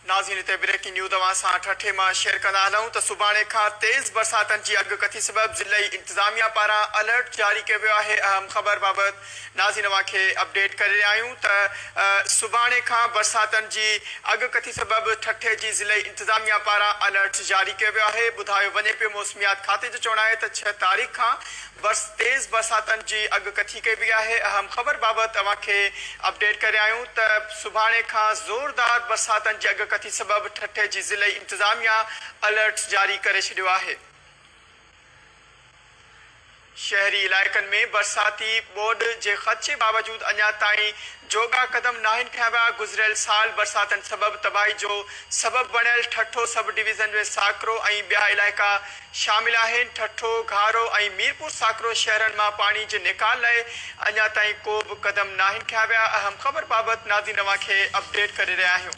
नाज़रीन ते breaking news तव्हां सां ठठे मां शेयर कंदा हलूं त सुभाणे खां तेज़ बरसातनि जी अॻकथी सबबि ज़िलई इंतिज़ामिया पारां अलर्ट जारी कयो वियो आहे। अहम ख़बर बाबति नाज़रीन तव्हांखे अपडेट करे रहिया आहियूं त सुभाणे खां बरसातनि जी अॻकथी सबबि ठठे जी ज़िलई इंतिज़ामिया पारां अलर्ट जारी कयो वियो आहे। ॿुधायो वञे पियो मौसमियात खाते जो चवणु आहे त 6 तारीख़ खां तेज़ बरसातनि जी अॻकथी कई वई आहे। अहम ख़बर बाबति तव्हांखे अपडेट करे आहियूं त सुभाणे खां ज़ोरदार बरसातनि जी अॻकथी सबबि ठठे जी ज़िलई इंतिज़ामिया अलर्ट जारी करे छॾियो आहे। शहरी इलाइक़नि में बरसाती बोर्ड जे ख़दशे बावजूदि अञा ताईं जोगा कदम नाहिनि खंया विया। गुज़िरियल साल बरसातनि सबबि तबाही जो सबबि बणियल ठठो सब डिवीज़न में साकरो ऐं ॿिया इलाइक़ा शामिल आहिनि। ठठो, घारो ऐं मीरपुर साकरो शहरनि मां पाणी जे निकाल लाइ अञा ताईं को बि कदम नाहिनि खंया विया। अहम ख़बर बाबति नाज़रीन तव्हांखे अपडेट करे रहिया आहियूं।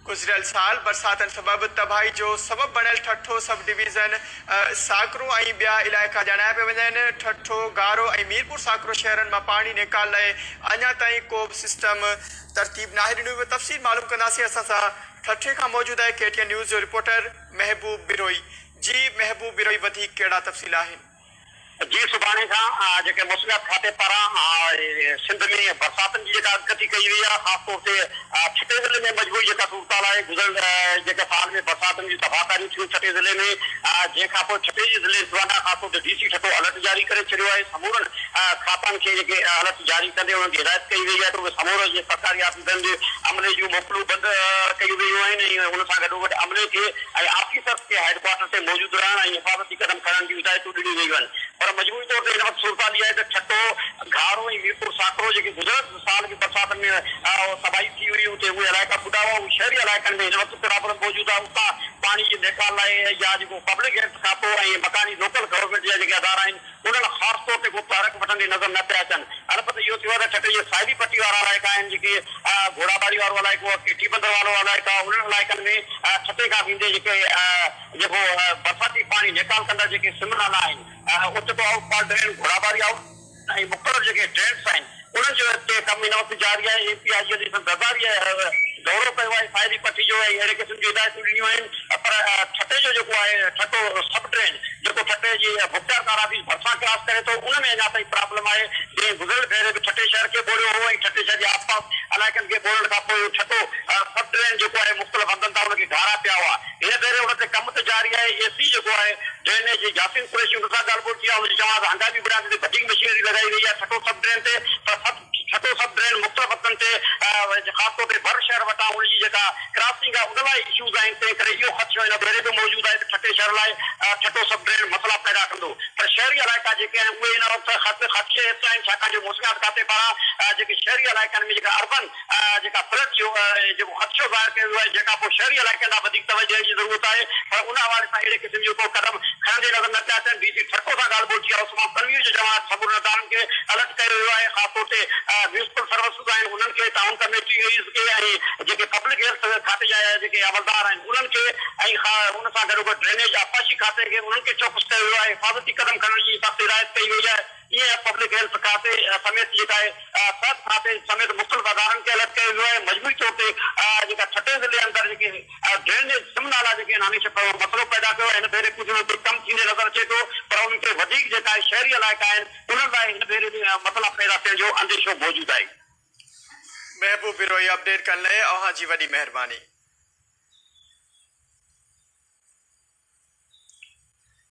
गुज़िरियल साल बरसातनि सबबि तबाही जो सबबि बणियल ठठो सब डिवीज़न साकरो ऐं ॿिया इलाइक़ा ॼाणाया पिया वञनि। ठठो, गारो ऐं मीरपुर साकरो शहरनि मां पाणी निकाल लाइ अञा ताईं को बि सिस्टम तरतीब नाहे ॾिनी। तफ़सील मालूम कंदासीं असां सां ठठे खां मौजूदु आहे KTN न्यूज़ जो रिपोर्टर महबूब बिरोई। जी महबूब बिरोई, वधीक कहिड़ा तफ़सील आहिनि? जी, सुभाणे खां जेके मौसमियात खाते पारां सिंध में बरसातनि जी जेका अॻकथी कई वई आहे, ख़ासि तौर ते छठे ज़िले में मजबूरी जेका सूरताल आहे। गुज़िरियल जेके साल में बरसातनि जी तबाहकारियूं थियूं छठे ज़िले में, जंहिंखां पोइ छठे जी ज़िले ख़ासि तौर ते DC ठठो अलर्ट जारी करे छॾियो आहे। समूरनि खातनि खे जेके अलर्ट जारी कंदे उन्हनि खे हिदायत कई वई आहे त उहे समूर जे सरकारी आफ़ीसरनि जे अमले जूं मोकलूं बंदि कयूं वयूं आहिनि ऐं हुन सां गॾोगॾु अमले खे ऐं ऑफिसर्स खे हेडक्वार्टर ते मौजूदु रहण ऐं हिफ़ाज़ती कदम खणण जी हिदायतूं ॾिनियूं वयूं आहिनि। पर मजबूरी तौर ते हिन वक़्तु सूरत इहा आहे त ठठो, घारो ऐं मीरपुर साकरो जेके गुज़िरियल साल जी बरसातनि में तबाही थी हुई, उते उहे इलाइक़ा ॿुधा हुआ। उहे शहरी इलाइक़नि में हिन वक़्तु पिरापत मौजूदु आहे। उतां पाणी जे निकाल लाइ या जेको पब्लिक हेल्थ खातो ऐं मकानी लोकल गवर्नमेंट जा जेके अदारा आहिनि उन्हनि ख़ासि तौर ते को तहरक वठंदे नज़र न पिया अचनि। अलबत्ते इहो थियो आहे त ठठे जे साहिबी पट्टी वारा इलाइक़ा आहिनि, जेके घोड़ाबाड़ी वारो इलाइक़ो आहे, केटी बंदर वारो इलाइक़ो आहे, उन्हनि इलाइक़नि में छठे खां वेंदे जेको बरसाती पाणी निकाल कंदा जेके सिमनाला आहिनि, उचितो आउटफॉल ड्रेन, घोड़ाबाड़ी आउट ऐं मुख़्तलिफ़ जेके ड्रेन्स आहिनि उन्हनि जो हिते कमु हिन वक़्तु जारी आहे। API जी सरदारी दौरो कयो आहे साहिबी पट्टी जो ऐं अहिड़े क़िस्म जी हिदायतूं ॾिनियूं आहिनि। पर ठठे जो जेको आहे ठठो सब ड्रेन जेको ठठे जी मुख़्तियार कार ऑफिस भरिसां क्रॉस करे थो, उन में अञा ताईं प्रॉब्लम आहे। जंहिं गुज़िरियल भेरे बि ठठे शहर खे ॿोड़ियो हो ऐं ठठे शहर जे आसपास इलाइक़नि खे ॿोड़ण खां पोइ ठठो सब ड्रेन जेको आहे मुख़्तलिफ़ हंधनि तां उनखे घारा पिया हुआ। हिन भेरे हुन ते कमु त जारी आहे। AC जेको आहे ड्रेनेज यासीन कुरैशी उन सां ॻाल्हि ॿोल थी आहे। हुनजी चवां त हंगामी बुनियाद ते वधीक मशीनरी लॻाई वई आहे ठठो सब ड्रेन ते। ठठो सब ड्रेन मुख़्तलिफ़ हंधनि ते ख़ासि तौर ते भर शहर वटां उनजी जेका क्रॉसिंग आहे उन लाइ इशूज़ आहिनि। तंहिं करे इहो ख़दशो हिन भेरे बि मौजूदु आहे त ठठे शहर लाइ ठठो सब ड्रेन मसइला पैदा कंदो। पर शहरी इलाइक़ा जेके आहिनि उहे हिन वक़्तु ख़दशे हेठि आहिनि, छाकाणि जो मौसमियात खाते पारां जेके शहरी इलाइक़नि में जेका अर्बन जेका फ्लड जो जेको ख़दशो ज़ाहिर कयो आहे, जेका पोइ शहरी इलाइक़नि लाइ वधीक तवजह ॾियण जी ज़रूरत आहे। पर उन हवाले सां अहिड़े क़िस्म जो को कदम खणंदे नज़र न पिया अचनि। DC ठठो सां ॻाल्हि ॿोल थी आहे। उस्मान तनवीर जो जमात सबूर अदालतनि खे अलर्ट कयो वियो आहे। ख़ासि तौर ते म्यूनिसिपल सर्विसिस आहिनि उन्हनि खे, टाउन कमेटीज़ खे ऐं जेके पब्लिक हेल्थ खाते जा जेके अमलदार आहिनि उन्हनि खे ऐं उन सां गॾोगॾु ड्रेनेज आपाशी खाते खे उन्हनि खे चौकस कयो वियो आहे। हिफ़ाज़ती कदम खणण जी सख़्त हिदायत कई वई आहे। ईअं पब्लिक हेल्थ खाते समेत जेका आहे सिहत खाते समेत मुख़्तलिफ़ अदारनि खे अलर्ट कयो वियो आहे। मजबूरी तौर ते जेका छठे ज़िले अंदरि जेके ड्रेनेज सिमनाला जेके आहिनि हमेशह मसइलो पैदा कयो आहे। हिन भेरे कुझु न कुझु कमु थींदे नज़र अचे थो, पर उन्हनि खे वधीक जेका आहे शहरी इलाइक़ा आहिनि उन्हनि लाइ हिन भेरे बि मसइला पैदा थियण जो अंदेशो मौजूदु आहे। महबूब बिरोई अपडेट करण लाइ अव्हां जी वॾी महिरबानी।